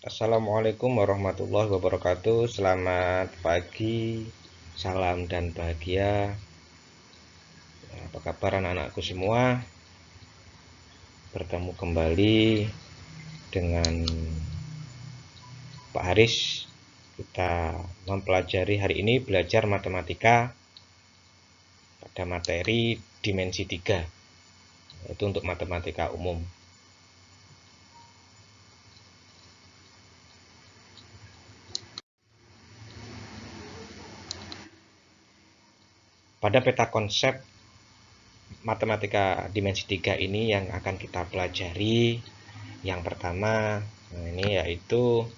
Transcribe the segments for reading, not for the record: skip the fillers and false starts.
Assalamualaikum warahmatullahi wabarakatuh. Selamat pagi, salam dan bahagia. Apa kabar anak-anakku semua? Bertemu kembali dengan Pak Haris. Kita mempelajari hari ini belajar matematika pada materi dimensi 3, yaitu untuk matematika umum. Pada peta konsep matematika dimensi 3 ini yang akan kita pelajari, yang pertama, ini yaitu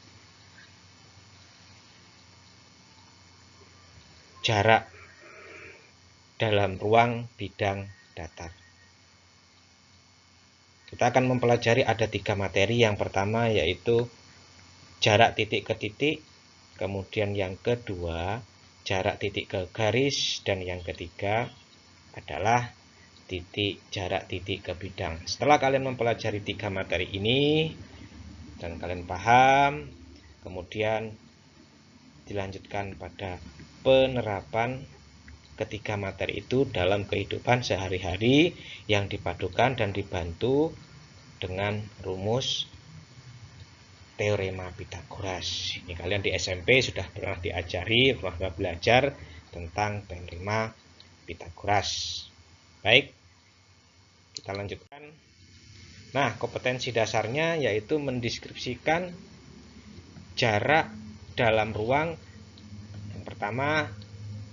jarak dalam ruang bidang datar. Kita akan mempelajari ada 3 materi. Yang pertama yaitu jarak titik ke titik, kemudian yang kedua jarak titik ke garis, dan yang ketiga adalah jarak titik ke bidang. Setelah kalian mempelajari 3 materi ini dan kalian paham, kemudian dilanjutkan pada penerapan ketiga materi itu dalam kehidupan sehari-hari yang dipadukan dan dibantu dengan rumus teorema Pythagoras. Ini kalian di SMP sudah pernah diajari, pernah belajar tentang teorema Pythagoras. Baik, kita lanjutkan. Nah, kompetensi dasarnya yaitu mendeskripsikan jarak dalam ruang. Yang pertama,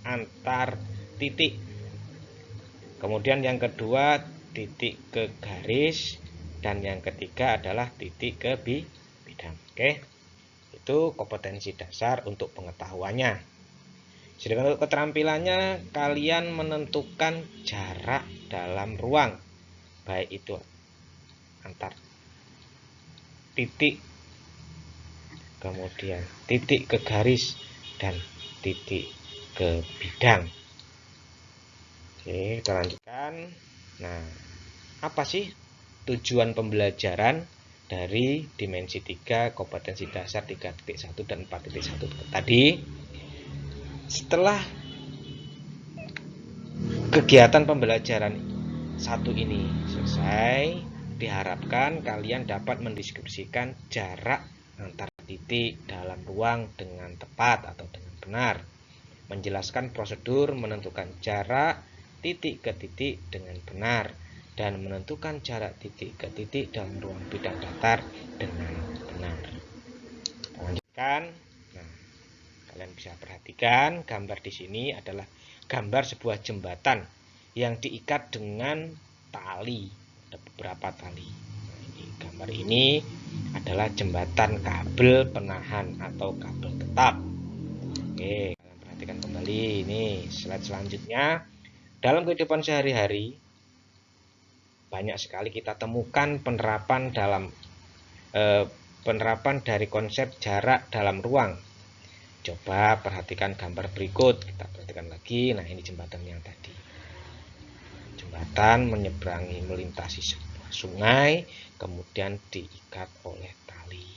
antar titik. Kemudian yang kedua, titik ke garis, dan yang ketiga adalah titik ke bidang. Oke, itu kompetensi dasar untuk pengetahuannya. Sedangkan untuk keterampilannya, kalian menentukan jarak dalam ruang, baik itu antar titik, kemudian titik ke garis, dan titik ke bidang. Oke, kita lanjutkan. Nah, apa sih tujuan pembelajaran dari dimensi 3 kompetensi dasar 3.1 dan 4.1 tadi? Setelah kegiatan pembelajaran satu ini selesai, diharapkan kalian dapat mendeskripsikan jarak antar titik dalam ruang dengan tepat atau dengan benar, menjelaskan prosedur menentukan jarak titik ke titik dengan benar, dan menentukan jarak titik ke titik dalam ruang bidang datar dengan benar. Lanjutkan. Nah, kalian bisa perhatikan gambar di sini adalah gambar sebuah jembatan yang diikat dengan tali. Ada beberapa tali. Nah, ini gambar ini adalah jembatan kabel penahan atau kabel tetap. Oke, kalian perhatikan kembali. Ini slide selanjutnya. Dalam kehidupan sehari-hari banyak sekali kita temukan penerapan dari konsep jarak dalam ruang. Coba perhatikan gambar berikut, kita perhatikan lagi. Nah, ini jembatan yang tadi. Jembatan melintasi sebuah sungai, kemudian diikat oleh tali.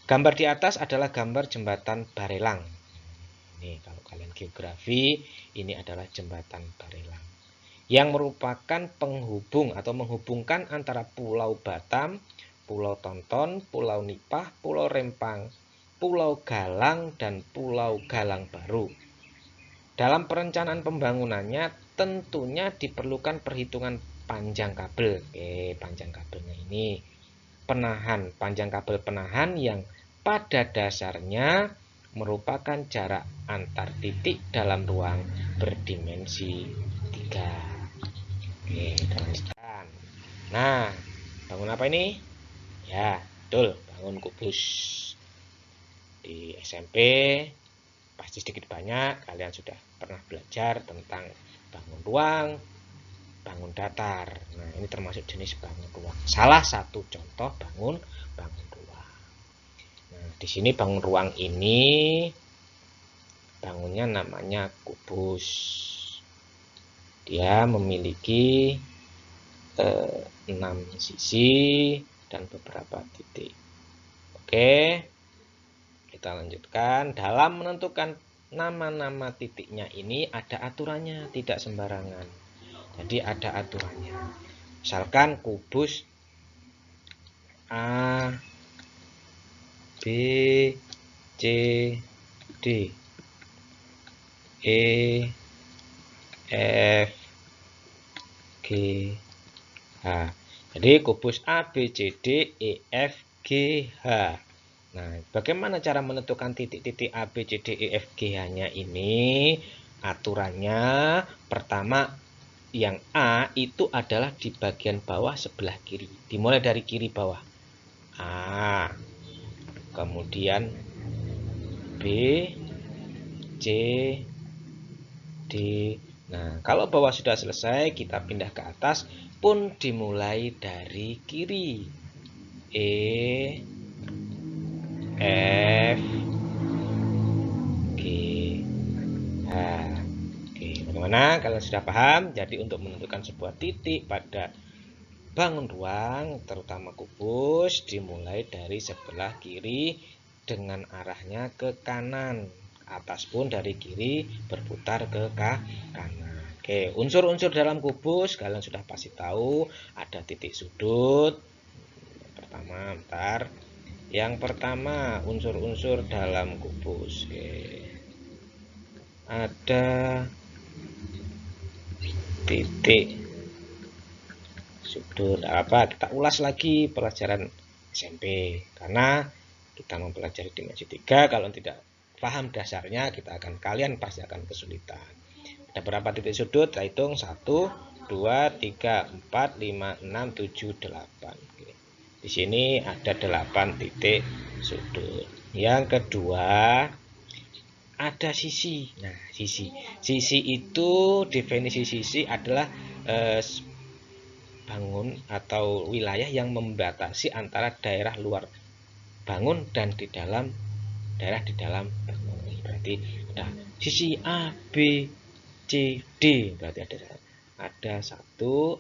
Gambar di atas adalah gambar jembatan Barelang. Ini kalau kalian geografi, ini adalah jembatan Barelang yang merupakan penghubung atau menghubungkan antara Pulau Batam, Pulau Tonton, Pulau Nipah, Pulau Rempang, Pulau Galang, dan Pulau Galang Baru. Dalam perencanaan pembangunannya tentunya diperlukan perhitungan panjang kabel. Panjang kabelnya ini panjang kabel penahan yang pada dasarnya merupakan jarak antar titik dalam ruang berdimensi 3. Oke, kita lanjutkan. Nah, bangun apa ini? Ya, betul, bangun kubus. Di SMP pasti sedikit banyak kalian sudah pernah belajar tentang bangun ruang, bangun datar. Nah, ini termasuk jenis bangun ruang. Salah satu contoh bangun ruang. Nah, di sini bangun ruang ini bangunnya namanya kubus. Dia memiliki 6 sisi dan beberapa titik. Oke, kita lanjutkan. Dalam menentukan nama-nama titiknya ini ada aturannya, tidak sembarangan. Jadi ada aturannya. Misalkan kubus A, B, C, D, E, F, G, H. Jadi kubus A, B, C, D, E, F, G, H. Nah, bagaimana cara menentukan titik-titik A, B, C, D, E, F, G, H-nya ini? Aturannya pertama, yang A itu adalah di bagian bawah sebelah kiri. Dimulai dari kiri bawah. A, kemudian B, C, D. Nah, kalau bawah sudah selesai, kita pindah ke atas pun dimulai dari kiri. E, F, G, H. Oke, bagaimana? Kalian sudah paham? Jadi untuk menentukan sebuah titik pada bangun ruang, terutama kubus, dimulai dari sebelah kiri dengan arahnya ke kanan. Atas pun dari kiri berputar ke kanan. Oke, unsur-unsur dalam kubus kalian sudah pasti tahu. Ada titik sudut. Yang pertama unsur-unsur dalam kubus. Oke. Ada titik sudut. Kita ulas lagi pelajaran SMP karena kita mempelajari dimensi 3. Kalau tidak paham dasarnya, kalian pasti akan kesulitan. Ada berapa titik sudut? Kita hitung 1, 2, 3, 4, 5, 6, 7, 8. Di sini ada 8 titik sudut. Yang kedua, ada sisi. Nah, sisi itu, definisi sisi adalah bangun atau wilayah yang membatasi antara daerah luar bangun dan daerah di dalam bangun. Berarti ada sisi A, B, C, D. Berarti ada 1,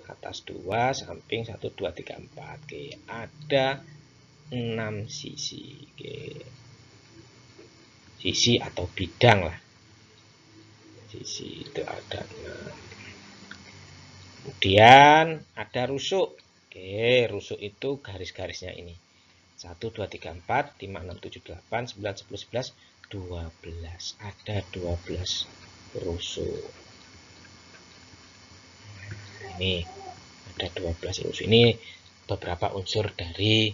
atas 2, samping 1, 2, 3, 4. Oke, ada 6 sisi. Oke. Sisi atau bidang lah. Sisi itu ada 6. Kemudian ada rusuk. Oke, rusuk itu garis-garisnya ini. 1, 2, 3, 4, 5, 6, 7, 8, 9, 10, 11, 12. Ada 12 rusuk. Ini ada 12 rusuk. Ini beberapa unsur dari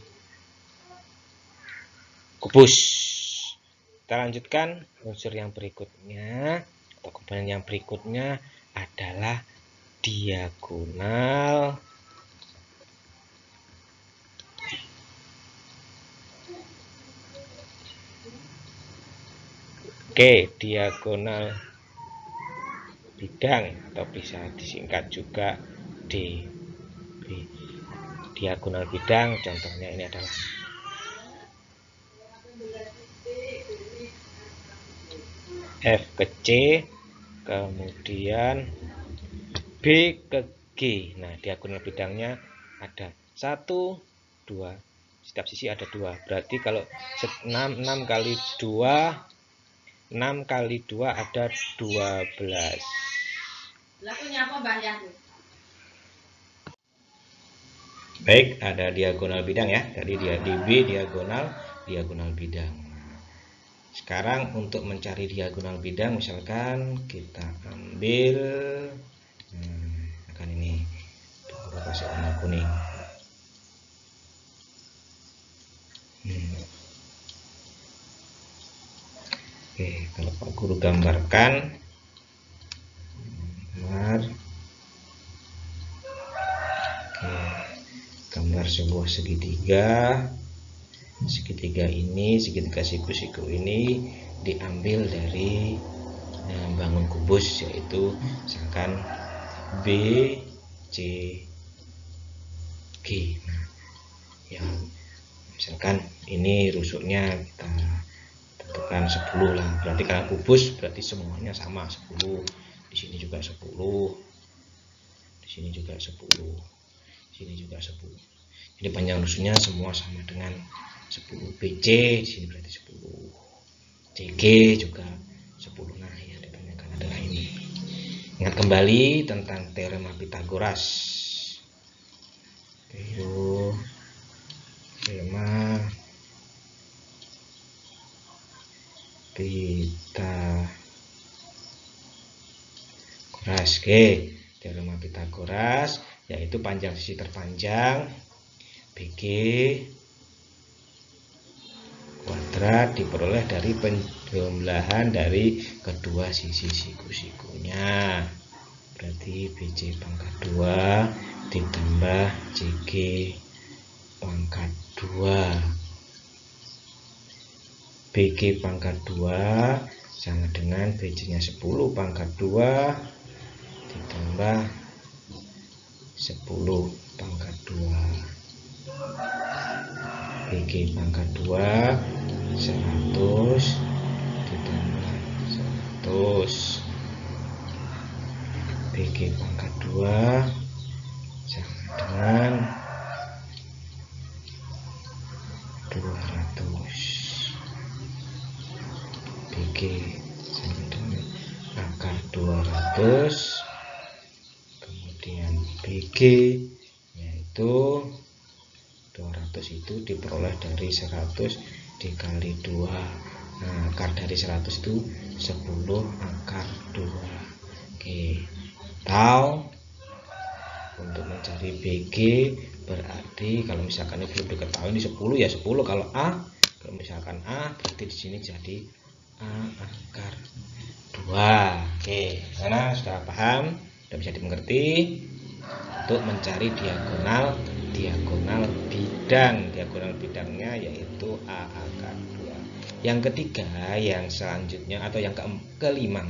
kubus. Kita lanjutkan unsur yang berikutnya atau komponen yang berikutnya adalah diagonal. Oke, diagonal bidang atau bisa disingkat juga DB. Diagonal bidang contohnya ini adalah F ke C, kemudian B ke G. Nah, diagonal bidangnya ada 1, 2. Setiap sisi ada 2. Berarti kalau 6 kali 2, 6 kali 2 ada 12. Baik, ada diagonal bidang ya. Tadi dia DB diagonal bidang. Sekarang untuk mencari diagonal bidang, misalkan kita ambil akan ini kasih warna kuning. Oke, kalau Pak Guru gambarkan gambar sebuah segitiga. Segitiga ini, segitiga siku-siku ini diambil dari bangun kubus, yaitu misalkan B, C, G. Nah, ya misalkan ini rusuknya kita tentukan 10 lah. Berarti kalau kubus berarti semuanya sama 10. Di sini juga 10. Di sini juga 10. Di sini juga 10. Jadi panjang rusuknya semua sama dengan 10. BC di sini berarti 10. CG juga 10. Nah, yang ditanyakan adalah ini. Ingat kembali tentang teorema Pitagoras. Teorema Pitagoras. Oke, teorema Pitagoras yaitu panjang sisi terpanjang BG kuadrat diperoleh dari penjumlahan dari kedua sisi siku-sikunya. Berarti BC pangkat 2 ditambah CG pangkat 2. BG pangkat 2 sama dengan BC-nya 10 pangkat 2 ditambah 10 pangkat 2. BG pangkat 2 100 ditambah 100. BG pangkat 2 sama dengan 200. BG sama dengan akar 200. Kemudian BG yaitu 200 itu diperoleh dari 100 dikali 2. Nah, akar dari 100 itu 10 akar 2. Oke. Atau untuk mencari BG berarti kalau misalkan ini belum diketahui ini 10 ya 10 kalau A. Kalau misalkan A berarti di sini jadi A akar 2. Oke, sana sudah paham? Sudah bisa dimengerti? Untuk mencari diagonal bidang. Diagonal bidangnya yaitu A akar 2. Yang ketiga, yang selanjutnya atau yang kelima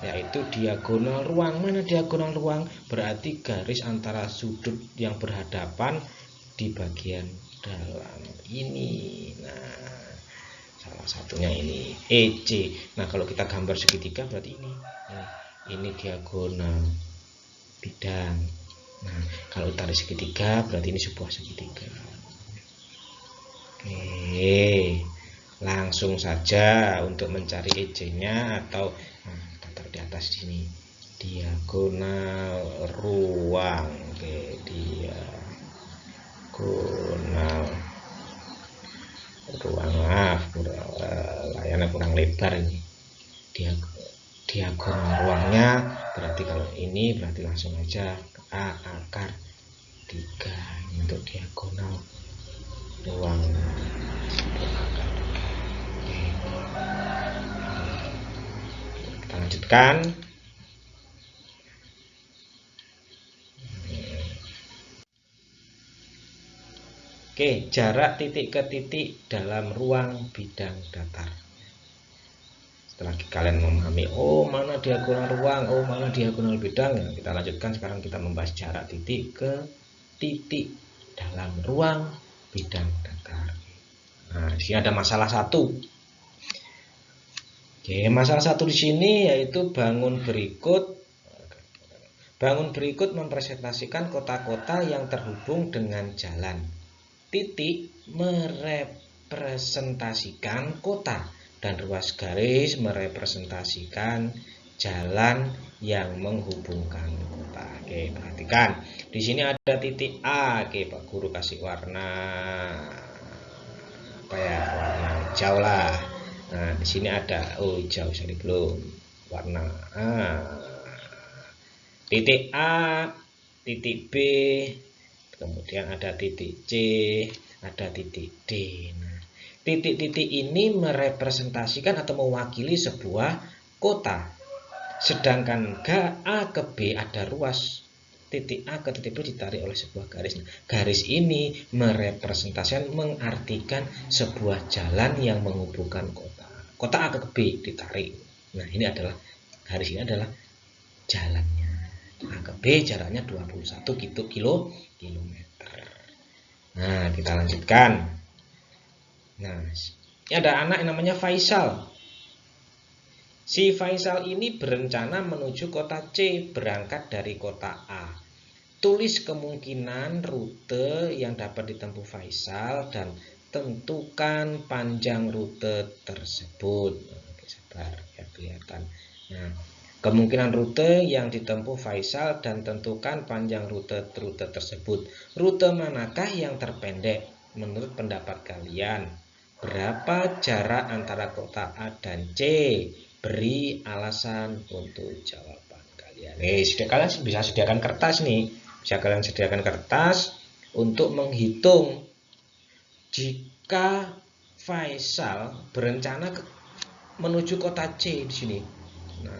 yaitu diagonal ruang. Mana diagonal ruang? Berarti garis antara sudut yang berhadapan di bagian dalam ini. Nah, salah satunya ini EC. Nah, kalau kita gambar segitiga berarti ini diagonal bidang. Nah, kalau tarik segitiga berarti ini sebuah segitiga. Oke, langsung saja untuk mencari EC-nya atau kita taruh di atas sini. Diagonal ruang. Oke, diagonal ruang. Maaf, layarnya kurang lebar ini. Diagonal ruangnya berarti kalau ini berarti langsung aja A akar 3 untuk diagonal ruang. Kita lanjutkan. Oke, jarak titik ke titik dalam ruang bidang datar. Setelah kalian memahami mana diagonal ruang, mana diagonal bidang, ya, kita lanjutkan. Sekarang kita membahas jarak titik ke titik dalam ruang bidang datar. Nah, di sini ada masalah 1. Oke, masalah 1 di sini yaitu bangun berikut mempresentasikan kota-kota yang terhubung dengan jalan. Titik merepresentasikan kota dan ruas garis merepresentasikan jalan yang menghubungkan kota. Oke, perhatikan. Di sini ada titik A. Oke, Pak Guru kasih warna apa ya? Warna hijau lah. Nah, di sini ada hijau, sorry belum. Warna A. Titik A, titik B, kemudian ada titik C, ada titik D. Nah, titik-titik ini merepresentasikan atau mewakili sebuah kota. Sedangkan A ke B ada ruas. Titik A ke titik B ditarik oleh sebuah garis. Nah, garis ini merepresentasikan, mengartikan sebuah jalan yang menghubungkan kota. Kota A ke B ditarik. Nah, ini adalah garis ini adalah jalannya. A ke B jaraknya 21 kilometer. Nah, kita lanjutkan. Nah, ini ada anak yang namanya Faisal. Si Faisal ini berencana menuju kota C, berangkat dari kota A. Tulis kemungkinan rute yang dapat ditempuh Faisal dan tentukan panjang rute tersebut. Oke, sabar ya kelihatan. Nah, kemungkinan rute yang ditempuh Faisal dan tentukan panjang rute tersebut. Rute manakah yang terpendek menurut pendapat kalian? Berapa jarak antara kota A dan C? Beri alasan untuk jawaban kalian. Kalian bisa sediakan kertas nih. Bisa kalian sediakan kertas untuk menghitung jika Faisal berencana menuju kota C di sini. Nah,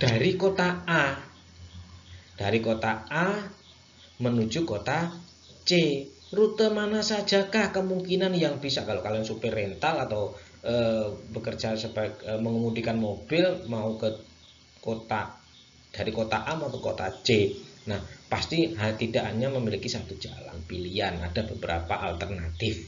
dari kota A menuju kota C, rute mana sajakah kemungkinan yang bisa, kalau kalian supir rental atau bekerja sebagai mengemudikan mobil mau ke kota, dari kota A mau ke kota C. Nah, pasti tidak hanya memiliki satu jalan pilihan, ada beberapa alternatif.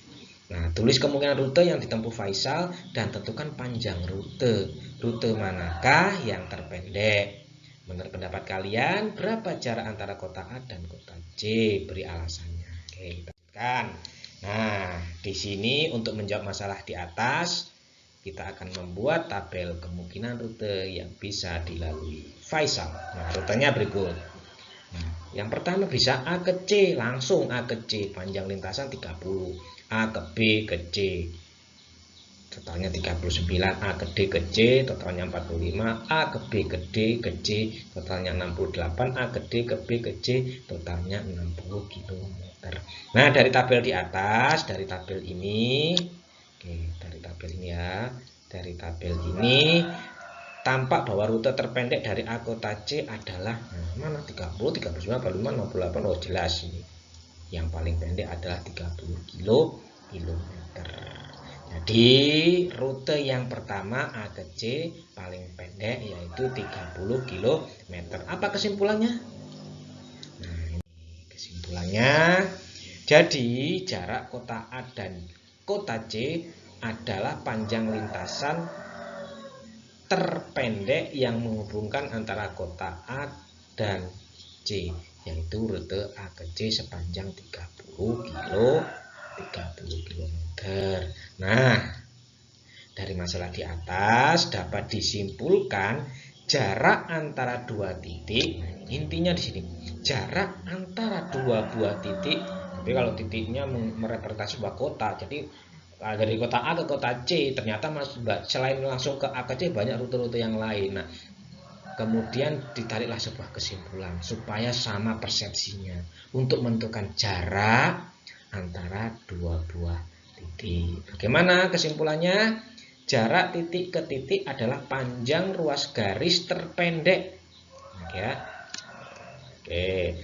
Nah, tulis kemungkinan rute yang ditempuh Faisal dan tentukan panjang rute. Rute manakah yang terpendek? Menurut pendapat kalian, berapa jarak antara kota A dan kota C? Beri alasannya. Oke, kita lanjutkan. Nah, di sini untuk menjawab masalah di atas, kita akan membuat tabel kemungkinan rute yang bisa dilalui Faisal. Nah, rutenya berikut. Nah, yang pertama bisa A ke C, langsung A ke C, panjang lintasan 30. A ke B ke C, totalnya 39. A ke D ke C, totalnya 45. A ke B ke D ke C, totalnya 68. A ke D ke B ke C, totalnya 60 km. Nah, dari tabel di atas, dari tabel ini, oke, dari tabel ini ya, dari tabel ini tampak bahwa rute terpendek dari A kota C adalah mana 30, 39, 45, 68. Oh, jelas ini. Yang paling pendek adalah 30 km. Jadi rute yang pertama A ke C paling pendek yaitu 30 km. Apa kesimpulannya? Nah, ini kesimpulannya. Jadi jarak kota A dan kota C adalah panjang lintasan terpendek yang menghubungkan antara kota A dan C, yaitu rute A ke C sepanjang 30 km. Nah, dari masalah di atas dapat disimpulkan jarak antara dua titik. Intinya di sini jarak antara dua buah titik. Tapi kalau titiknya merepresentasi sebuah kota, jadi dari kota A ke kota C, ternyata selain langsung ke A ke C banyak rute-rute yang lain. Nah, kemudian ditariklah sebuah kesimpulan supaya sama persepsinya untuk menentukan jarak antara dua buah titik. Bagaimana kesimpulannya? Jarak titik ke titik adalah panjang ruas garis terpendek. Ya. Oke.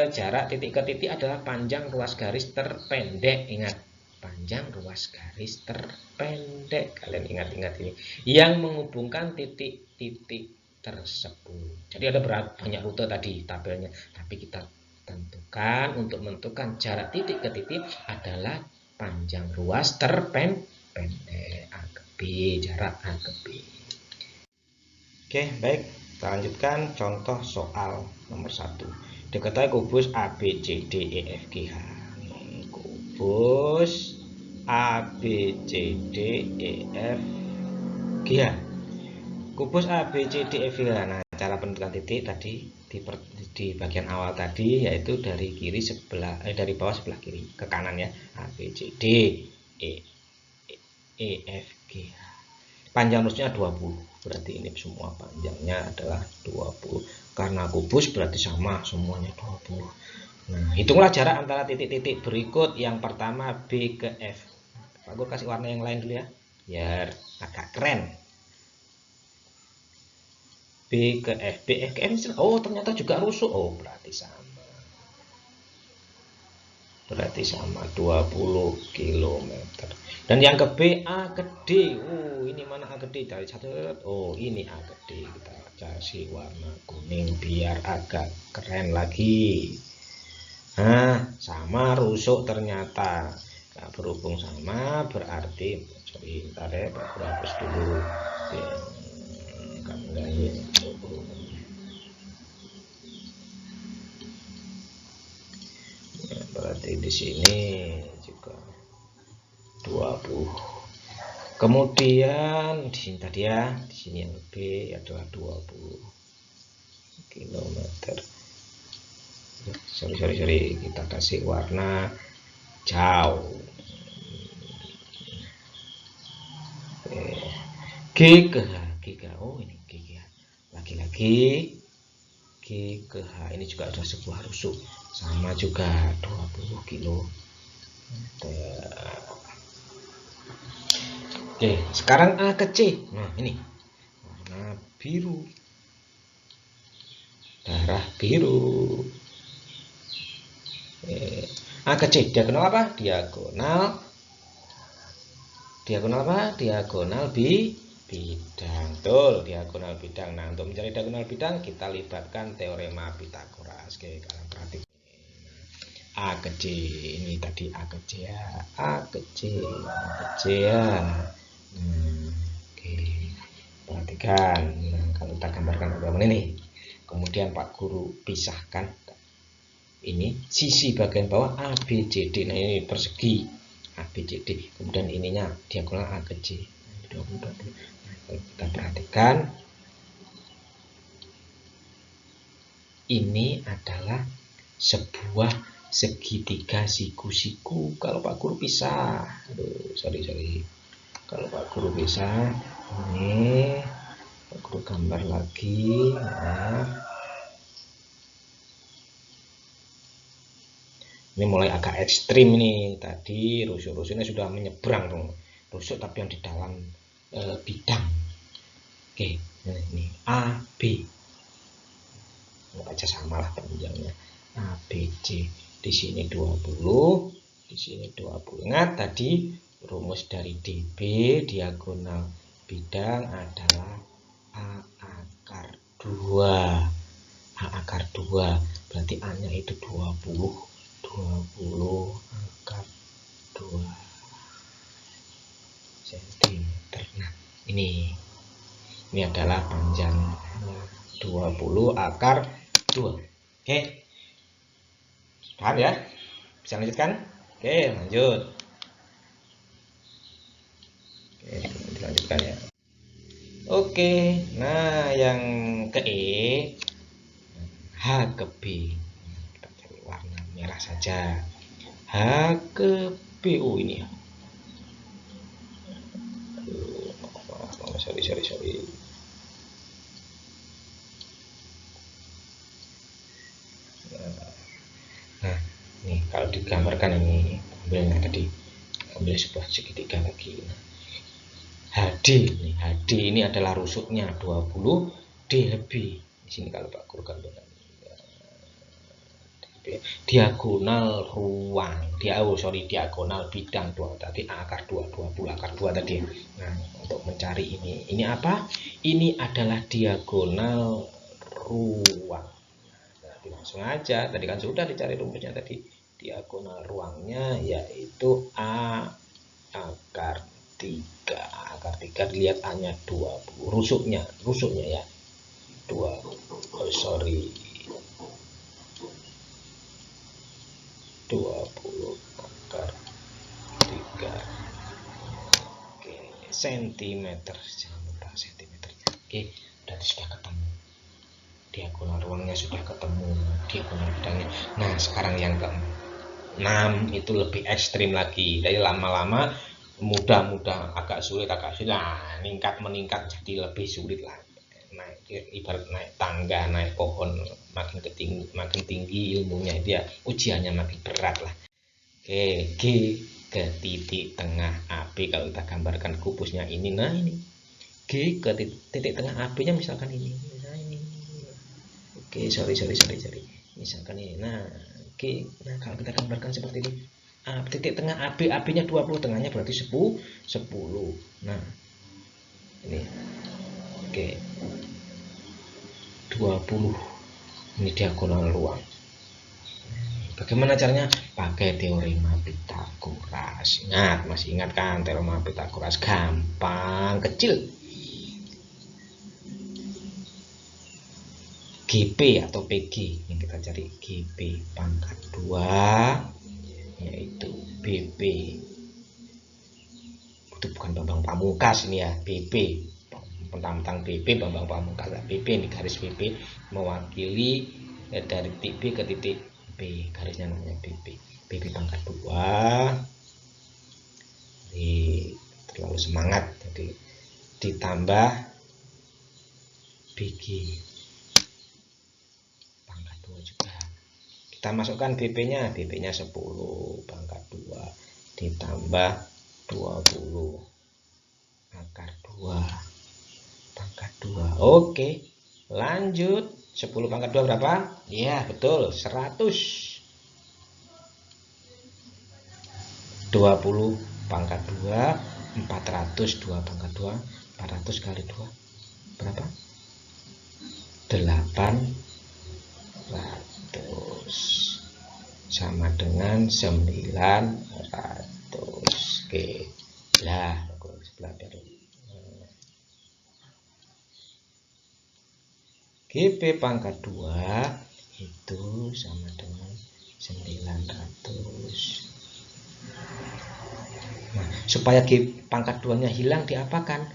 Jarak titik ke titik adalah panjang ruas garis terpendek. Ingat, panjang ruas garis terpendek. Kalian ingat-ingat ini. Yang menghubungkan titik-titik tersebut. Jadi ada banyak rute tadi tabelnya. Tapi kita tentukan untuk menentukan jarak titik ke titik adalah panjang ruas terpendek. A ke B, jarak A ke B. Oke, baik. Kita lanjutkan contoh soal nomor 1. Diketahui kubus A, B, C, D, E, F, G, H. Kubus A, B, C, D, E, F, G, H. Kubus A, B, C, D, E, F, G, H. Nah, cara penentukan titik tadi di bagian awal tadi yaitu dari kiri sebelah dari bawah sebelah kiri ke kanan ya. A, B, C, D, E, F, G, H. Panjang rusnya 20. Berarti ini semua panjangnya adalah 20. Karena kubus berarti sama semuanya 20. Nah, hitunglah jarak antara titik-titik berikut. Yang pertama B ke F. Pak Gur kasih warna yang lain dulu ya, biar agak keren. B ke F. B ke F. Oh, ternyata juga rusuk. Oh, berarti sama. Berarti sama 20 km. Dan yang ke B A ke D. Oh, ini mana A ke D? Dari satu. Oh, ini A ke D. Kita kasih warna kuning biar agak keren lagi. Nah, sama rusuk ternyata. Nah, berhubung sama berarti ntar ya, aku hapus dulu. berarti di sini juga 20. Kemudian di sini tadi ya, di sini yang B adalah 20 kilometer. Sorry, kita kasih warna hijau. G ke H, oh ini G ke H. Lagi-lagi G ke H ini juga ada sebuah rusuk, sama juga 20 kilo. Oke, sekarang A ke C. Nah, ini warna biru. Darah biru. A ke C, diagonal apa? Diagonal apa? Diagonal bidang. Betul, diagonal bidang. Nah, untuk mencari diagonal bidang kita libatkan teorema Pitagoras. Oke, kalian perhatikan. A ke C, ini tadi A ke C ya. A ke C ya. Oke, perhatikan. Nah, kalau kita gambarkan teman-teman ini, kemudian Pak Guru pisahkan ini sisi bagian bawah A B C D. Nah, ini persegi A B C D, kemudian ininya diagonal A ke C. Nah, kalau kita perhatikan, ini adalah sebuah segitiga siku-siku. Kalau Pak Guru pisah, aduh, sorry. Kalau Pak Guru pisah, ini Pak Guru gambar lagi. Nah, ini mulai agak ekstrim ini. Tadi rusuk-rusuknya sudah menyeberang dong, rusuk tapi yang di dalam bidang. Oke, nah ini A B, aja samalah panjangnya. A B C, di sini 20, di sini 20. Ingat tadi rumus dari DB, diagonal bidang adalah A akar 2. A akar 2 berarti A nya itu 20 akar 2 cm. Nah, ini adalah panjang 20 akar 2. Oke, paham ya? Bisa lanjutkan? Oke, lanjut. Oke, dilanjutkan ya. Oke, nah yang ke E, H ke B. Kita cari warna merah saja. H ke B. Oh, ini ya. Sorry. Nah, ini kalau digambarkan ini, ambilnya tadi, ambil sebuah segitiga lagi. HD ini adalah rusuknya 20 DB. Di sini kalau Pak Guru gambarkan diagonal ruang, diagonal bidang 2 tadi akar 2, 20 akar 2 tadi. Nah, untuk mencari ini apa? Ini adalah diagonal ruang. Nah, langsung aja, tadi kan sudah dicari rumusnya tadi. Diagonal ruangnya yaitu A akar 3. Akar 3 dilihat A-nya 20. Rusuknya ya. 20 akar 3. Oke, sentimeter. Jangan lupa sentimeternya. Oke, dan sudah ketemu. Diagonal ruangnya sudah ketemu, diagonal bidangnya. Nah, sekarang yang ke-6 itu lebih ekstrim lagi. Jadi lama-lama mudah agak sulit. Nah, meningkat jadi lebih sulit lah. Naik, ibarat naik tangga, naik pohon, makin tinggi ilmunya dia, ujiannya makin berat lah. Oke, G ke titik tengah AB. Kalau kita gambarkan kubusnya ini, nah ini G ke titik tengah AB nya misalkan ini. Nah ini. Oke, sorry. Misalkan ini. Nah, G. Nah, kalau kita gambarkan seperti ini, titik tengah AB nya 20, tengahnya berarti 10. Nah, ini. Oke. 20. Ini diagonal ruang. Bagaimana caranya? Pakai teorema Pitagoras. Masih ingat kan teorema Pitagoras? Gampang, kecil. GP atau PG yang kita cari, GP pangkat 2 BP. Itu bukan Bambang Pamungkas ini ya, BP. Tentang BP, Bambang Pamungkas. BP ini garis BP mewakili dari titik B ke titik B. Garisnya namanya BP. BP pangkat 2. Ini terlalu semangat, jadi ditambah BG pangkat 2 juga. Kita masukkan BP-nya, BP-nya 10 pangkat 2 ditambah 20 akar 2 pangkat 2. Oke, lanjut. 10 pangkat 2 berapa? Ya, betul, 100. 20 pangkat 2, 400, 2 pangkat 2, 400 kali 2 berapa? 800 sama dengan 900. Oke, lah sebelah biar GP pangkat 2 itu sama dengan 900. Nah, supaya G pangkat 2 nya hilang, diapakan?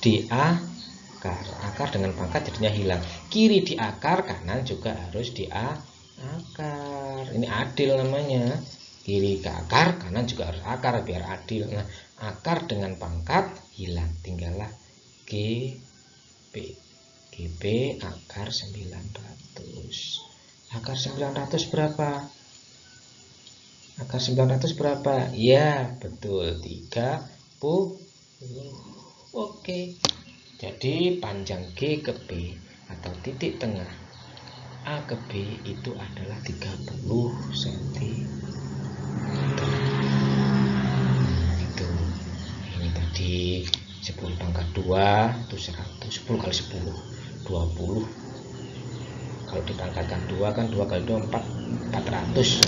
Diakar. Akar dengan pangkat jadinya hilang. Kiri diakar, kanan juga harus diakar. Ini adil namanya. Kiri ke akar, kanan juga harus akar biar adil. Nah, akar dengan pangkat hilang, tinggallah GP. GP akar 900. Akar 900 berapa? Akar 900 berapa? Ya, betul, 30. Oke. Jadi panjang G ke B atau titik tengah A ke B itu adalah 30 cm. Itu. Ini tadi 10 pangkat 2 itu 100. 10 kali 10 20. Kalau dipangkatkan 2 kan 2 kali 2 400.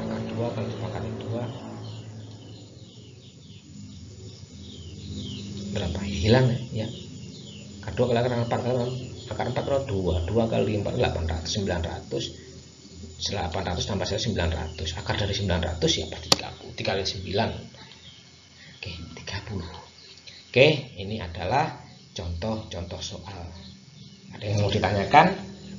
Pangkat 2 kali pangkat 2 berapa? Hilang ya. Akar 2 kali akar 4 kali akar 4 kalau 2 kali 4 800, 900. 800 tambah 900. Akar dari 900 ya pasti 30. 3 kali 9. Oke, 30. Oke, ini adalah contoh-contoh soal. Ada yang mau ditanyakan?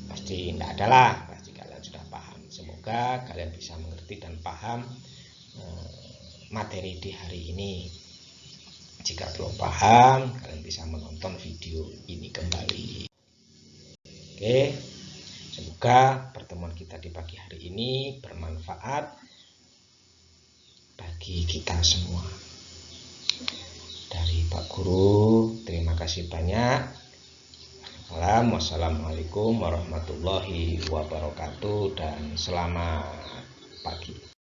Pasti tidak ada lah, pasti kalian sudah paham. Semoga kalian bisa mengerti dan paham materi di hari ini. Jika belum paham, kalian bisa menonton video ini kembali. Oke, semoga pertemuan kita di pagi hari ini bermanfaat bagi kita semua. Dari Pak Guru, terima kasih banyak. Wassalamualaikum warahmatullahi wabarakatuh dan selamat pagi.